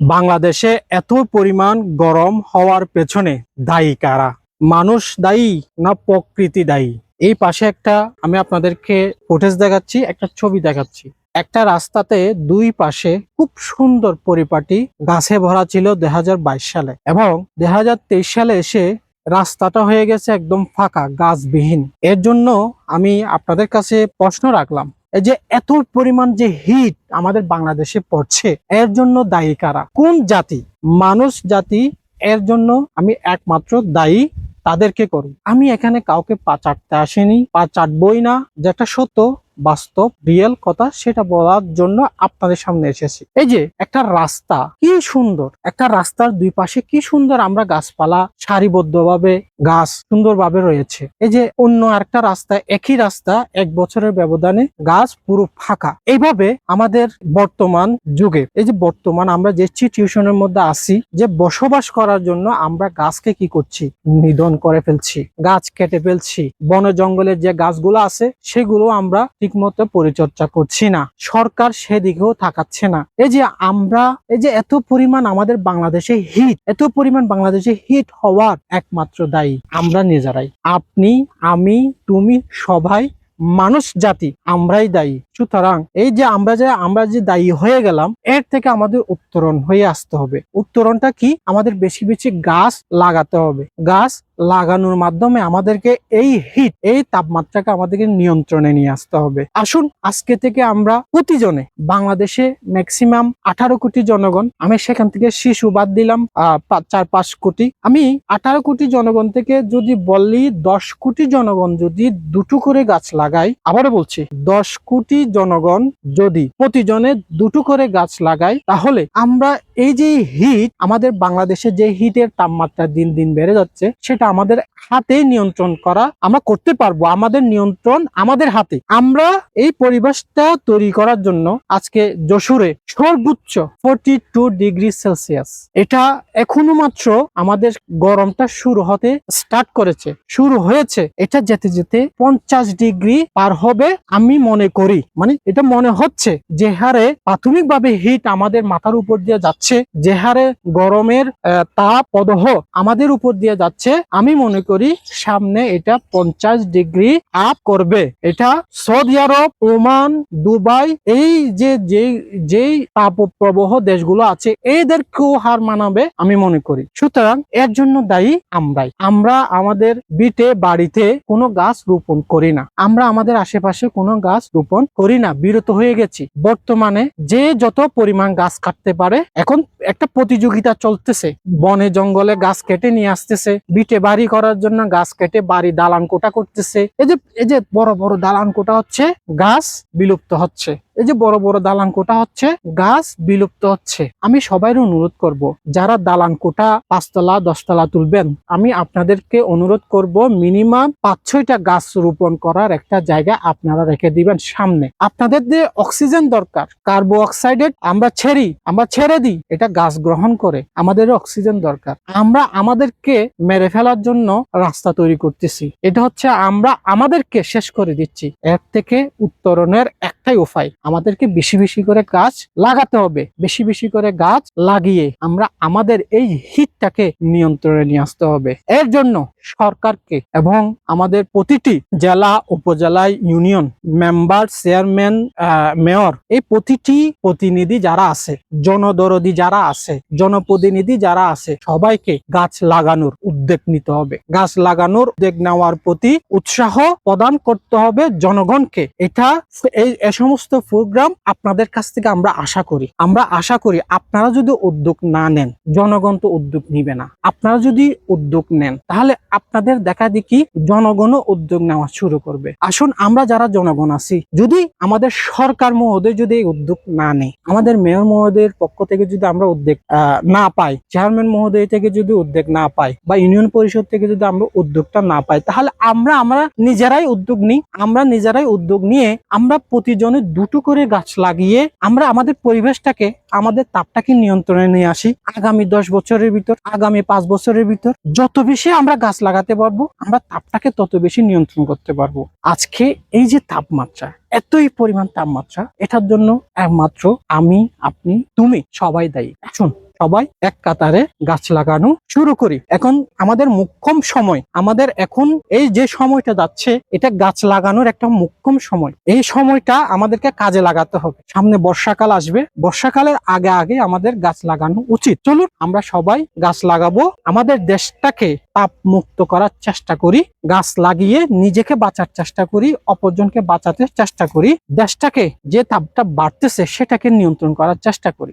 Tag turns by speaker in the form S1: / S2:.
S1: বাংলাদেশে এত পরিমাণ গরম হওয়ার পেছনে দায়ী কারা? মানুষ দায়ী না প্রকৃতি দায়ী? এই পাশে আমি আপনাদেরকে ফুটেজ দেখাচ্ছি, একটা ছবি দেখাচ্ছি। একটা রাস্তাতে দুই পাশে খুব সুন্দর পরিপাটি গাছে ভরা ছিল 2022 সালে, এবং 2023 সালে এসে রাস্তাটা হয়ে গেছে একদম ফাঁকা, গাছবিহীন। এর জন্য আমি আপনাদের কাছে প্রশ্ন রাখলাম, এই যে এত পরিমাণ যে হিট আমাদের বাংলাদেশে পড়ছে, এর জন্য দায়ী কারা? কোন জাতি? মানুষ জাতি এর জন্য আমি একমাত্র দায়ী তাদেরকে করব। আমি এখানে কাউকে পা চাটতে আসিনি, পা চাটবই না। যেটা সত্য, বাস্তব, রিয়েল কথা, সেটা বলার জন্য আপনাদের সামনে এসেছি। এই যে একটা রাস্তা, কি সুন্দর একটা রাস্তার দুই পাশে কি সুন্দর আমরা গাছপালা সারিবদ্ধভাবে গাছ সুন্দরভাবে রয়েছে। এই যে অন্য একটা রাস্তা, একই রাস্তা 1 বছরের ব্যবধানে গাছ পুরো ফাঁকা। এইভাবে আমাদের বর্তমান যুগে, এই যে বর্তমান আমরা যে সিচুয়েশনের মধ্যে আছি, যে বসবাস করার জন্য আমরা গাছকে কি করছি? নিধন করে ফেলছি, গাছ কেটে ফেলছি। বন জঙ্গলের যে গাছগুলো আছে সেগুলো আমরা ঠিকমতো পরিচর্যা করছি না, সরকার সেদিকেও তাকাচ্ছে না। এই যে এত পরিমাণ আমাদের বাংলাদেশে হিট, এত পরিমাণ বাংলাদেশে হিট হওয়ার একমাত্র দায়ী আমরা নিজেরাই। আপনি, আমি, তুমি, সবাই মানুষ জাতি, আমরাই দায়ী। সুতরাং এই যে আমরা যে দায়ী হয়ে গেলাম, এর থেকে আমাদের উত্তরণ হয়ে আসতে হবে। উত্তরণটা কি? আমাদের বেশি বেশি গাছ লাগাতে হবে। গাছ লাগানোর মাধ্যমে আমাদেরকে এই হিট, এই তাপমাত্রাকে আমাদেরকে নিয়ন্ত্রণে নিয়ে আসতে হবে। আসুন আজকে থেকে আমরা প্রতিজনে, বাংলাদেশে ম্যাক্সিমাম 18 কোটি জনগণ, আমি সেখান থেকে শিশু বাদ দিলাম 4-5 কোটি, আমি 18 কোটি জনগণ থেকে যদি বলি 10 কোটি জনগণ যদি দুটো করে গাছ লাগাই, আবারও বলছি 10 কোটি জনগণ যদি প্রতিজনে দুটো করে গাছ লাগাই, তাহলে আমরা এই যে হিট, আমাদের বাংলাদেশে যে হিটের তাপমাত্রা দিন দিন বেড়ে যাচ্ছে, সেটা আমাদের হাতে নিয়ন্ত্রণ করা আমরা করতে পারবো। আমাদের নিয়ন্ত্রণ আমাদের হাতে। আমরা এই পরিবেশটা তৈরি করার জন্য আজকে যশোরে সর্বোচ্চ 42 ডিগ্রি সেলসিয়াস, এটা এখনো মাত্র আমাদের গরমটা শুরু হতে স্টার্ট করেছে, শুরু হয়েছে। এটা যেতে যেতে 50 ডিগ্রি পার হবে আমি মনে করি। মানে এটা মনে হচ্ছে, যে হারে প্রাথমিকভাবে হিট আমাদের মাথার উপর দিয়ে যাচ্ছে, যে হারে গরমের তাপ প্রদাহ আমাদের উপর দিয়ে যাচ্ছে, আমি মনে করি সামনে এটা 50 ডিগ্রি আপ করবে। এটা সৌদি আরব, ওমান, দুবাই, এই যেই তাপ প্রবাহ দেশগুলো আছে, এদেরকেও হার মানাবে আমি মনে করি। সুতরাং এর জন্য দায়ী আমরাই। আমরা আমাদের বিটে বাড়িতে কোনো গাছ রোপণ করি না, আমরা আমাদের আশেপাশে কোনো গাছ রোপণ করি না, বিরত হয়ে গেছি। বর্তমানে যে যত পরিমাণ গাছ কাটতে পারে, এখন একটা প্রতিযোগিতা চলতেছে, বনে জঙ্গলে গাছ কেটে নিয়ে আসতেছে, বিটে বাড়ি করার জন্য গাছ কেটে বাড়ি দালান কোটা করতেছে। এই যে বড় বড় দালান কোটা হচ্ছে, গাছ বিলুপ্ত হচ্ছে। এই যে বড় বড় দালান কোটা হচ্ছে, গাছ বিলুপ্ত হচ্ছে। আমি সবাই অনুরোধ করব, যারা দালান কোটা 5 তলা 10 তলা তুলবেন, আমি আপনাদেরকে অনুরোধ করব মিনিমাম 5-6টা গাছ রোপণ করার একটা জায়গা আপনারা রেখে দিবেন সামনে। আপনাদের যে অক্সিজেন দরকার, কার্বন অক্সাইড আমরা ছেড়ে দিই, এটা গাছ গ্রহণ করে। আমাদের অক্সিজেন দরকার, আমরা আমাদেরকে মেরে ফেলার জন্য রাস্তা তৈরি করতেছি। এটা হচ্ছে আমরা আমাদেরকে শেষ করে দিচ্ছি। এর থেকে উত্তরণের একটাই উপায়, আমাদেরকে বেশি বেশি করে গাছ লাগাতে হবে। বেশি বেশি করে গাছ লাগিয়ে আমরা আমাদের এই হিটটাকে নিয়ন্ত্রণে নিয়ে আসতে হবে। এর জন্য সরকারকে এবং আমাদের প্রতিটি জেলা, উপজেলায়, ইউনিয়ন মেম্বার, চেয়ারম্যান, মেয়র, এই প্রতিটি প্রতিনিধি যারা আছে, জনদরদি যারা আছে, জনপ্রতিনিধি যারা আছে, সবাইকে গাছ লাগানোর উদ্যোগ নিতে হবে। গাছ লাগানোর উদ্যোগ নেওয়ার প্রতি উৎসাহ প্রদান করতে হবে জনগণকে। এই সমস্ত প্রোগ্রাম আপনাদের কাছ থেকে আমরা আশা করি আপনারা যদি উদ্যোগ না নেন, জনগণ তো উদ্যোগ নিবে না। আপনারা যদি উদ্যোগ নেন, তাহলে আপনাদের দেখা দেখি জনগণও উদ্যোগ নেওয়া শুরু করবে। আসুন আমরা যারা জনগণ আছি, যদি আমাদের সরকার মহোদয় যদি এই উদ্যোগ না নেয়, আমাদের মেয়র মহোদয়ের পক্ষ থেকে যদি আমরা উদ্যোগ না পাই, চেয়ারম্যান মহোদয় থেকে যদি উদ্যোগ না পাই, বা ইউনিয়ন পরিষদ থেকে যদি আমরা উদ্যোগটা না পাই, তাহলে আমরা নিজেরাই উদ্যোগ নিই। আমরা নিজেরাই উদ্যোগ নিয়ে আমরা প্রতিজনে দুটো করে গাছ লাগিয়ে আমরা আমাদের পরিবেশটাকে, আমাদের তাপটাকে নিয়ন্ত্রণে নিয়ে আসি। আগামী 10 বছরের ভিতর, আগামী 5 বছরের ভিতর যত বেশি আমরা গাছ লাগাতে পারবো, আমরা তাপটাকে তত বেশি নিয়ন্ত্রণ করতে পারবো। আজকে এই যে তাপমাত্রা, এতই পরিমাণ তাপমাত্রা, এটার জন্য একমাত্র আমি, আপনি, তুমি সবাই দায়ী। এখন সবাই এক কাতারে গাছ লাগানো শুরু করি। এখন আমাদের মুখ্যম সময়, আমাদের এখন এই যে সময়টা যাচ্ছে এটা গাছ লাগানোর একটা মুখ্যম সময়। এই সময়টা আমাদেরকে কাজে লাগাতে হবে। সামনে বর্ষাকাল আসবে, বর্ষাকালের আগে আগে আমাদের গাছ লাগানো উচিত। চলুন আমরা সবাই গাছ লাগাবো, আমাদের দেশটাকে তাপ মুক্ত করার চেষ্টা করি, গাছ লাগিয়ে নিজেকে বাঁচার চেষ্টা করি, অপরজনকে বাঁচাতে চেষ্টা করি, দেশটাকে যে তাপটা বাড়তেছে সেটাকে নিয়ন্ত্রণ করার চেষ্টা করি।